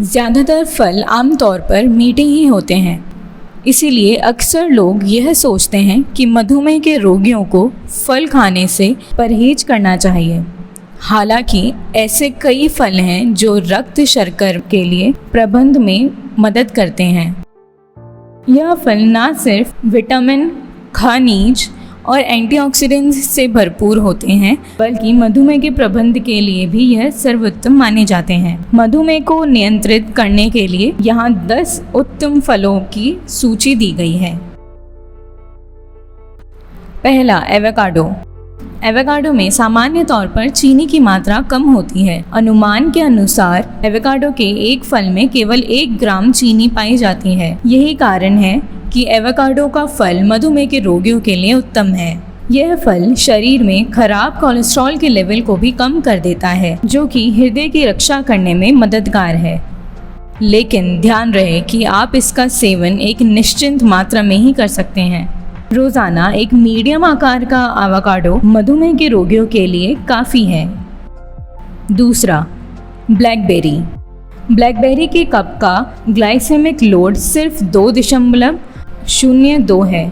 ज़्यादातर फल आमतौर पर मीठे ही होते हैं, इसीलिए अक्सर लोग यह सोचते हैं कि मधुमेह के रोगियों को फल खाने से परहेज करना चाहिए। हालांकि ऐसे कई फल हैं जो रक्त शर्करा के लिए प्रबंधन में मदद करते हैं। यह फल न सिर्फ विटामिन, खनिज और एंटीऑक्सीडेंट्स से भरपूर होते हैं, बल्कि मधुमेह के प्रबंधन के लिए भी यह सर्वोत्तम माने जाते हैं। मधुमेह को नियंत्रित करने के लिए यहाँ 10 उत्तम फलों की सूची दी गई है। पहला, एवोकाडो। एवोकाडो में सामान्य तौर पर चीनी की मात्रा कम होती है। अनुमान के अनुसार एवोकाडो के एक फल में केवल 1 ग्राम चीनी पाई जाती है। यही कारण है कि एवोकाडो का फल मधुमेह के रोगियों के लिए उत्तम है। यह फल शरीर में खराब कोलेस्ट्रॉल के लेवल को भी कम कर देता है, जो कि हृदय की रक्षा करने में मददगार है। लेकिन ध्यान रहे कि आप इसका सेवन एक निश्चित मात्रा में ही कर सकते हैं। रोजाना एक मीडियम आकार का एवोकाडो मधुमेह के रोगियों के लिए काफ़ी है। दूसरा, ब्लैकबेरी। ब्लैकबेरी के कप का ग्लाइसेमिक लोड सिर्फ 2.02 है,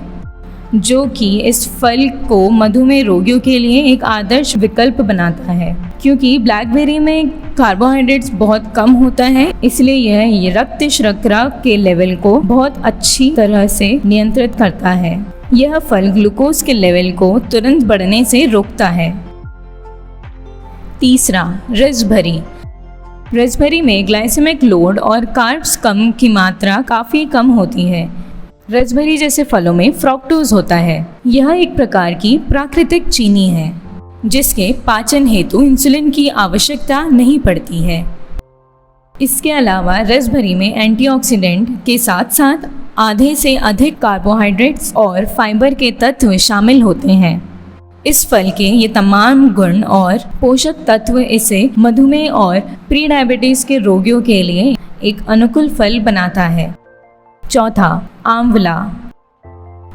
जो कि इस फल को मधुमेह रोगियों के लिए एक आदर्श विकल्प बनाता है। क्योंकि ब्लैकबेरी में कार्बोहाइड्रेट्स बहुत कम होता है, इसलिए यह रक्त शर्करा के लेवल को बहुत अच्छी तरह से नियंत्रित करता है। यह फल ग्लूकोज के लेवल को तुरंत बढ़ने से रोकता है। तीसरा, रसभरी। रसभरी में ग्लाइसेमिक लोड और कार्ब्स कम की मात्रा काफ़ी कम होती है। रसभरी जैसे फलों में फ्रक्टोज होता है। यह एक प्रकार की प्राकृतिक चीनी है, जिसके पाचन हेतु इंसुलिन की आवश्यकता नहीं पड़ती है। इसके अलावा रसभरी में एंटीऑक्सीडेंट के साथ साथ आधे से अधिक कार्बोहाइड्रेट्स और फाइबर के तत्व शामिल होते हैं। इस फल के ये तमाम गुण और पोषक तत्व इसे मधुमेह और प्री डायबिटीज के रोगियों के लिए एक अनुकूल फल बनाता है। चौथा, आंवला।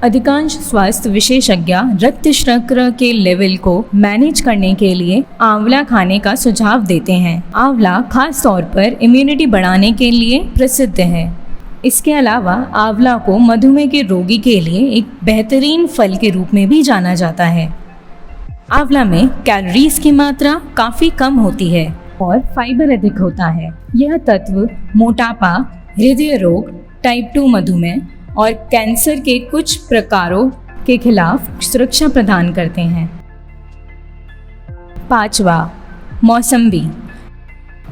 अधिकांश स्वास्थ्य विशेषज्ञ रक्त शर्करा के लेवल को मैनेज करने के लिए आंवला खाने का सुझाव देते हैं। आंवला खास तौर पर इम्यूनिटी बढ़ाने के लिए प्रसिद्ध है। इसके अलावा आंवला को मधुमेह के रोगी के लिए एक बेहतरीन फल के रूप में भी जाना जाता है। आंवला में कैलोरीज की मात्रा काफ़ी कम होती है और फाइबर अधिक होता है। यह तत्व मोटापा, हृदय रोग, टाइप 2 मधुमेह और कैंसर के कुछ प्रकारों के खिलाफ सुरक्षा प्रदान करते हैं। पांचवा, मौसम्बी।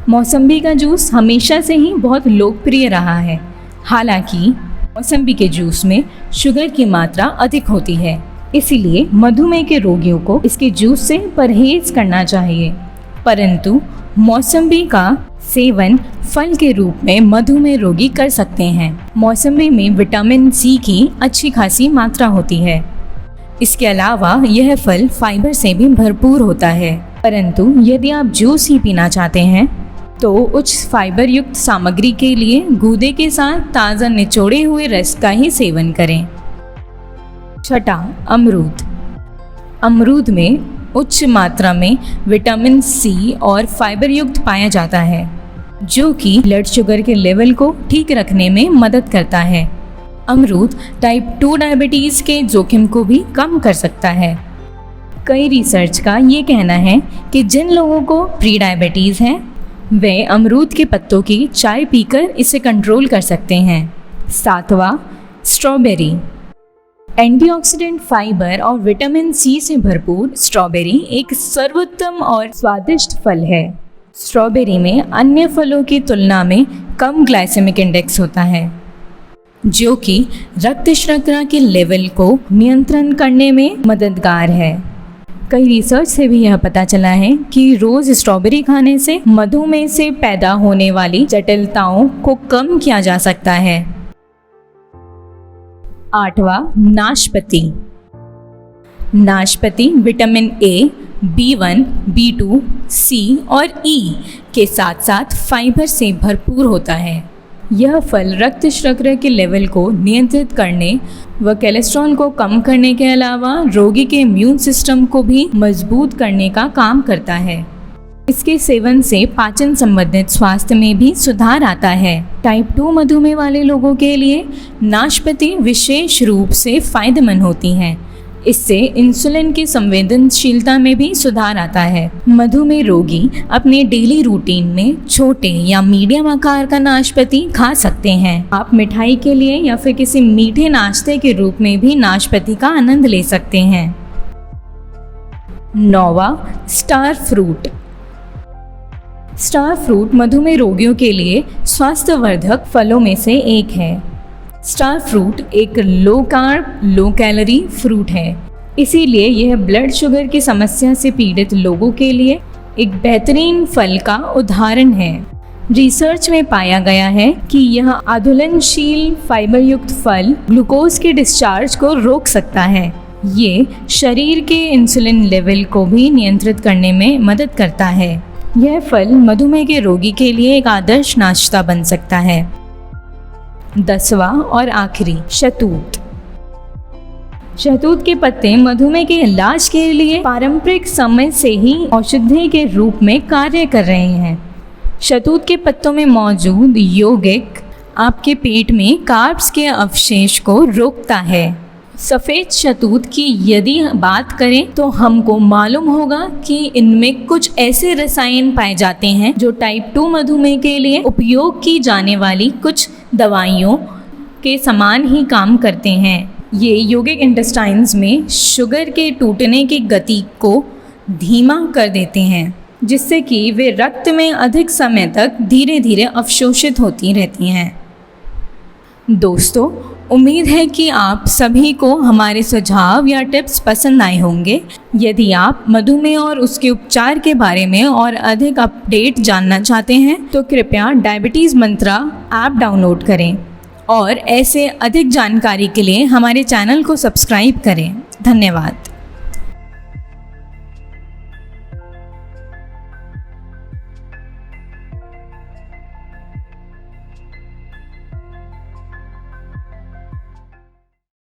मौसम्बी का जूस हमेशा से ही बहुत लोकप्रिय रहा है। हालांकि मौसम्बी के जूस में शुगर की मात्रा अधिक होती है, इसीलिए मधुमेह के रोगियों को इसके जूस से परहेज करना चाहिए। परंतु मौसम्बी का सेवन फल के रूप में मधुमेह रोगी कर सकते हैं। मौसम्बी में विटामिन सी की अच्छी खासी मात्रा होती है। इसके अलावा यह फल फाइबर से भी भरपूर होता है। परंतु यदि आप जूस ही पीना चाहते हैं तो उच्च फाइबर युक्त सामग्री के लिए गूदे के साथ ताज़ा निचोड़े हुए रस का ही सेवन करें। छठा, अमरूद। अमरूद में उच्च मात्रा में विटामिन सी और फाइबर युक्त पाया जाता है, जो कि ब्लड शुगर के लेवल को ठीक रखने में मदद करता है। अमरूद टाइप 2 डायबिटीज़ के जोखिम को भी कम कर सकता है। कई रिसर्च का ये कहना है कि जिन लोगों को प्री डायबिटीज़ है वे अमरूद के पत्तों की चाय पीकर इसे कंट्रोल कर सकते हैं। सातवां, स्ट्रॉबेरी। एंटीऑक्सीडेंट, फाइबर और विटामिन सी से भरपूर स्ट्रॉबेरी एक सर्वोत्तम और स्वादिष्ट फल है। स्ट्रॉबेरी में अन्य फलों की तुलना में कम ग्लाइसेमिक इंडेक्स होता है, जो कि रक्त शर्करा के लेवल को नियंत्रण करने में मददगार है। कई रिसर्च से भी यह पता चला है कि रोज स्ट्रॉबेरी खाने से मधुमेह से पैदा होने वाली जटिलताओं को कम किया जा सकता है। आठवां, नाशपाती। नाशपाती vitamin A, B1, B2, C और E के साथ साथ फाइबर से भरपूर होता है। यह फल रक्त शर्करा के लेवल को नियंत्रित करने व कोलेस्ट्रॉल को कम करने के अलावा रोगी के इम्यून सिस्टम को भी मजबूत करने का काम करता है। इसके सेवन से पाचन संबंधित स्वास्थ्य में भी सुधार आता है। टाइप 2 मधुमेह वाले लोगों के लिए नाशपाती विशेष रूप से फायदेमंद होती हैं। इससे इंसुलिन की संवेदनशीलता में भी सुधार आता है। मधुमेह रोगी अपने डेली रूटीन में छोटे या मीडियम आकार का नाशपाती खा सकते हैं। आप मिठाई के लिए या फिर किसी मीठे नाश्ते के रूप में भी नाशपाती का आनंद ले सकते हैं। 9वां, स्टार फ्रूट। स्टार फ्रूट मधुमेह रोगियों के लिए स्वास्थ्यवर्धक फलों में से एक है। स्टार फ्रूट एक low carb, low calorie fruit है, इसीलिए यह ब्लड शुगर की समस्या से पीड़ित लोगों के लिए एक बेहतरीन फल का उदाहरण है। रिसर्च में पाया गया है कि यह आंदोलनशील फाइबर युक्त फल ग्लूकोज के डिस्चार्ज को रोक सकता है। ये शरीर के इंसुलिन लेवल को भी नियंत्रित करने में मदद करता है। यह फल मधुमेह के रोगी के लिए एक आदर्श नाश्ता बन सकता है। 10वां और आखिरी, शहतूत। शहतूत के पत्ते मधुमेह के इलाज के लिए पारंपरिक समय से ही औषधि के रूप में कार्य कर रहे हैं। शहतूत के पत्तों में मौजूद यौगिक आपके पेट में कार्ब्स के अवशेष को रोकता है। सफ़ेद शहतूत की यदि बात करें तो हमको मालूम होगा कि इनमें कुछ ऐसे रसायन पाए जाते हैं जो टाइप 2 मधुमेह के लिए उपयोग की जाने वाली कुछ दवाइयों के समान ही काम करते हैं। ये यौगिक इंटेस्टाइन्स में शुगर के टूटने की गति को धीमा कर देते हैं, जिससे कि वे रक्त में अधिक समय तक धीरे धीरे अवशोषित होती रहती हैं। दोस्तों, उम्मीद है कि आप सभी को हमारे सुझाव या टिप्स पसंद आए होंगे। यदि आप मधुमेह और उसके उपचार के बारे में और अधिक अपडेट जानना चाहते हैं तो कृपया डायबिटीज़ मंत्रा ऐप डाउनलोड करें और ऐसे अधिक जानकारी के लिए हमारे चैनल को सब्सक्राइब करें। धन्यवाद।